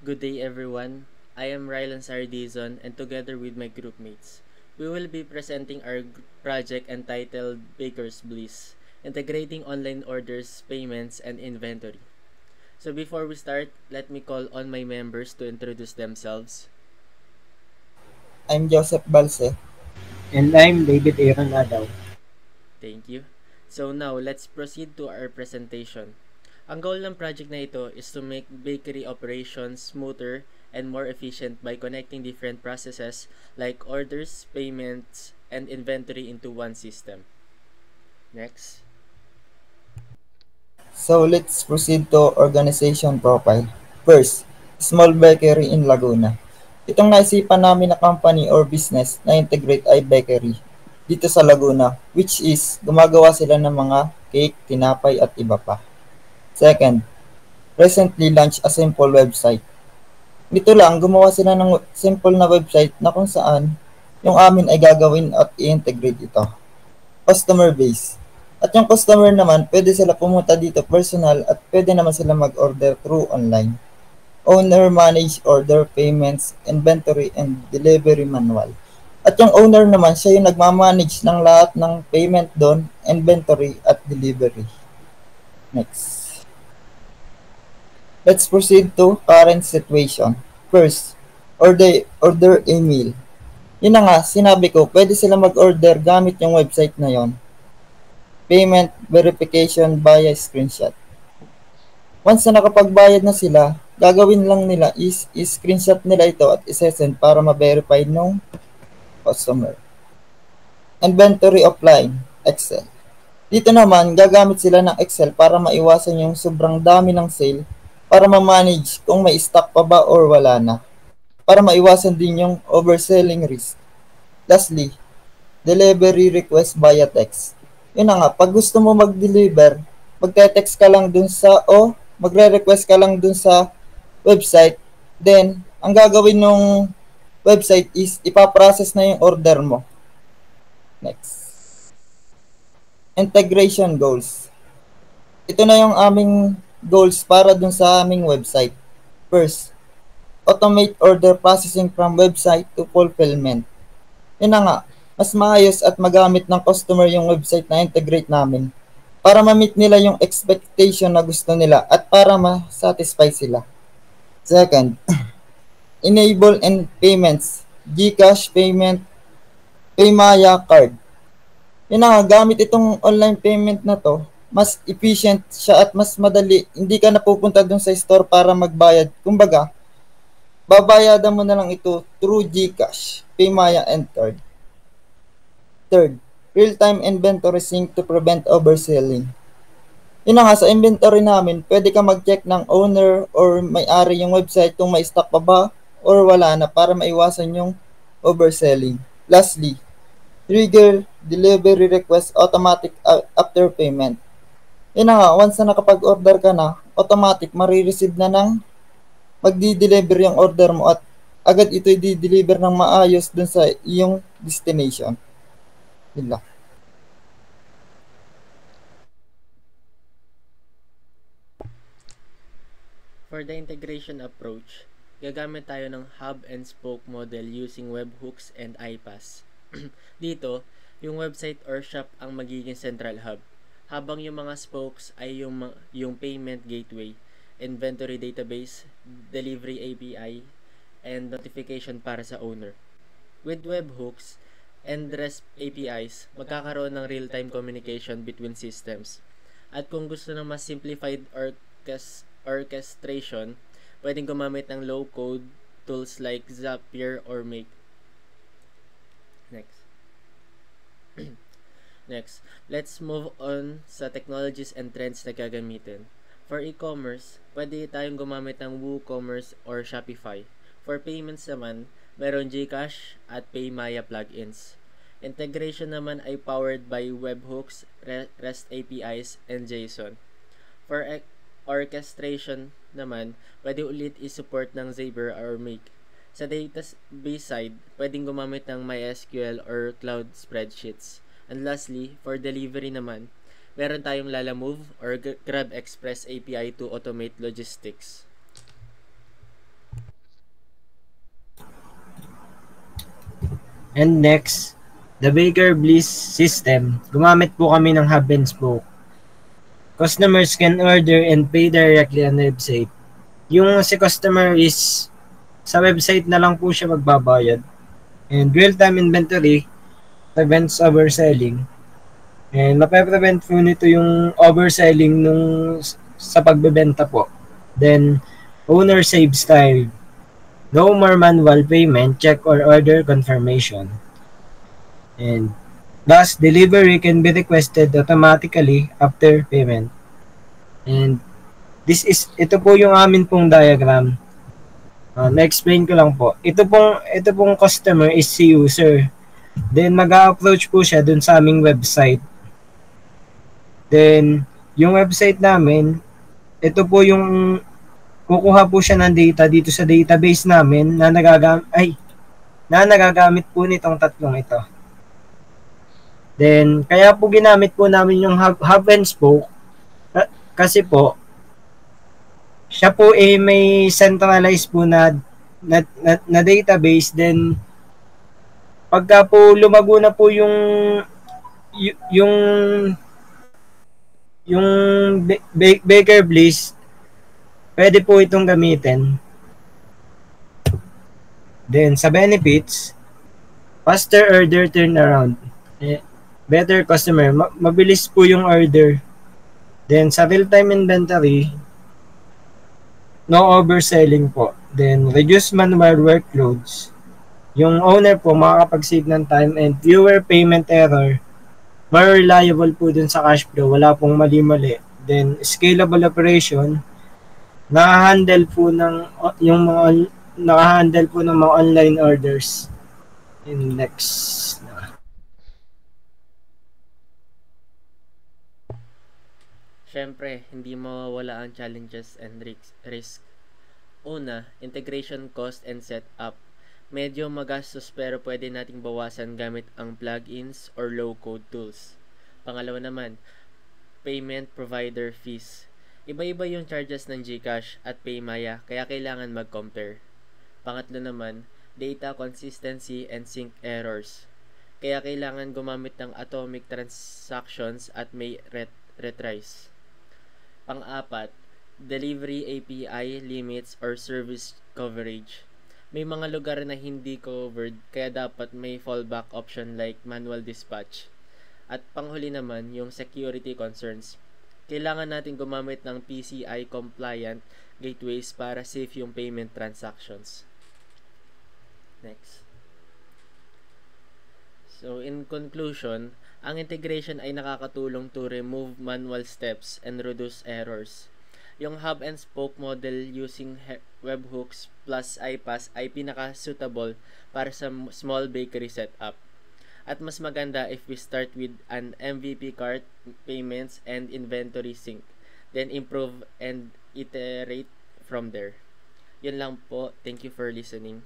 Good day everyone. I am Rylan Sardizon and together with my groupmates, we will be presenting our project entitled Baker's Bliss, integrating online orders, payments, and inventory. So before we start, let me call on my members to introduce themselves. I'm Joseph Balse. And I'm David Aaron Adaw. Thank you. So now, let's proceed to our presentation. Ang goal ng project na ito is to make bakery operations smoother and more efficient by connecting different processes like orders, payments, and inventory into one system. Next. So let's proceed to organization profile. First, small bakery in Laguna. Itong naisipan namin na company or business na integrate ay bakery dito sa Laguna, which is gumagawa sila ng mga cake, tinapay at iba pa. Second, recently launched a simple website. Nito lang, gumawa sila ng simple na website na kung saan yung amin ay gagawin at i-integrate ito. Customer base. At yung customer naman, pwede sila pumunta dito personal at pwede naman sila mag-order through online. Owner manage order, payments, inventory, and delivery manual. At yung owner naman, siya yung nagmamanage ng lahat ng payment doon, inventory, at delivery. Next. Let's proceed to current situation. First, order email. Yun na nga, sinabi ko, pwede sila mag-order gamit yung website na yon. Payment verification via screenshot. Once na nakapagbayad na sila, gagawin lang nila is screenshot nila ito at isesend para ma-verify nung customer. Inventory offline, Excel. Dito naman, gagamit sila ng Excel para maiwasan yung sobrang dami ng sale para ma-manage kung may stock pa ba or wala na. Para maiwasan din yung overselling risk. Lastly, delivery request via text. Yun na nga, pag gusto mo mag-deliver, magte-text ka lang dun sa o magre-request ka lang dun sa website. Then, ang gagawin ng website is ipaprocess na yung order mo. Next. Integration goals. Ito na yung aming goals para dun sa aming website. First, automate order processing from website to fulfillment. Yun na nga, mas maayos at magamit ng customer yung website na integrate namin para ma-meet nila yung expectation na gusto nila at para ma-satisfy sila. Second, enable and payments, GCash payment, Paymaya card. Yun na nga, gamit itong online payment na to, mas efficient siya at mas madali. Hindi ka napupunta dun sa store para magbayad. Kumbaga, babayadan mo na lang ito through GCash, Paymaya and card. Third, real-time inventory sync to prevent overselling. Yun na nga, sa inventory namin, pwede ka mag-check ng owner or may-ari yung website kung may stock pa ba or wala na para maiwasan yung overselling. Lastly, trigger delivery request automatic after payment. Yun na nga, once na nakapag-order ka na, automatic marireceive na ng magdi-deliver yung order mo at agad ito i-deliver ng maayos dun sa iyong destination. Yun lang. For the integration approach, gagamit tayo ng hub and spoke model using webhooks and iPaaS. Dito, yung website or shop ang magiging central hub, habang yung mga spokes ay yung payment gateway, inventory database, delivery API, and notification para sa owner. With webhooks and REST APIs, magkakaroon ng real-time communication between systems. At kung gusto ng mas simplified orchestration, pwedeng gumamit ng low-code tools like Zapier or Make. Next. Next, let's move on sa technologies and trends na gagamitin. For e-commerce, pwede tayong gumamit ng WooCommerce or Shopify. For payments naman, meron GCash at Paymaya plugins. Integration naman ay powered by webhooks, REST APIs, and JSON. For orchestration naman, pwede ulit i-support ng Zapier or Make. Sa database side, pwedeng gumamit ng MySQL or Cloud Spreadsheets. And lastly, for delivery naman, meron tayong Lalamove or Grab Express API to automate logistics. And next, the Baker Bliss system. Gumamit po kami ng hub and spoke. Customers can order and pay directly on the website. Yung si customer is sa website na lang po siya magbabayad. And real-time inventory prevents overselling. And mape-prevent po nito yung overselling sa pagbebenta po. Then, owner saves time. No more manual payment, check or order confirmation. And thus, delivery can be requested automatically after payment. And ito po yung amin pong diagram. Na-explain ko lang po. Ito pong customer is si user. Then, mag-a-approach po siya dun sa aming website. Then, yung website namin, ito po yung kukuha po siya ng data dito sa database namin na nagagamit po nitong tatlong ito. Then, kaya po ginamit po namin yung hub and spoke kasi po, siya po may centralized po na database. Then, pagka po lumago na po yung Baker Bliss, pwede po itong gamitin. Then, sa benefits, faster order turnaround. Better customer. Mabilis po yung order. Then, sa real-time inventory, no overselling po. Then, reduce manual workloads. Yung owner po makakapag-save ng time and fewer payment error. More reliable po dun sa cash flow. Wala pong mali-mali. Then, scalable operation. Nakahandle po ng mga online orders. And next. Siyempre, hindi mawawala ang challenges and risk. Una, integration cost and setup. Medyo magastos pero pwede nating bawasan gamit ang plugins or low-code tools. Pangalawa naman, payment provider fees. Iba-iba yung charges ng GCash at Paymaya kaya kailangan mag-compare. Pangatlo naman, data consistency and sync errors. Kaya kailangan gumamit ng atomic transactions at may retries. Pang-apat, delivery API limits or service coverage. May mga lugar na hindi covered kaya dapat may fallback option like manual dispatch. At panghuli naman, yung security concerns. Kailangan natin gumamit ng PCI compliant gateways para safe yung payment transactions. Next. So in conclusion, ang integration ay nakakatulong to remove manual steps and reduce errors. Yung hub and spoke model using webhooks plus iPaaS ay pinaka-suitable para sa small bakery setup. At mas maganda if we start with an MVP cart, payments, and inventory sync. Then improve and iterate from there. Yun lang po. Thank you for listening.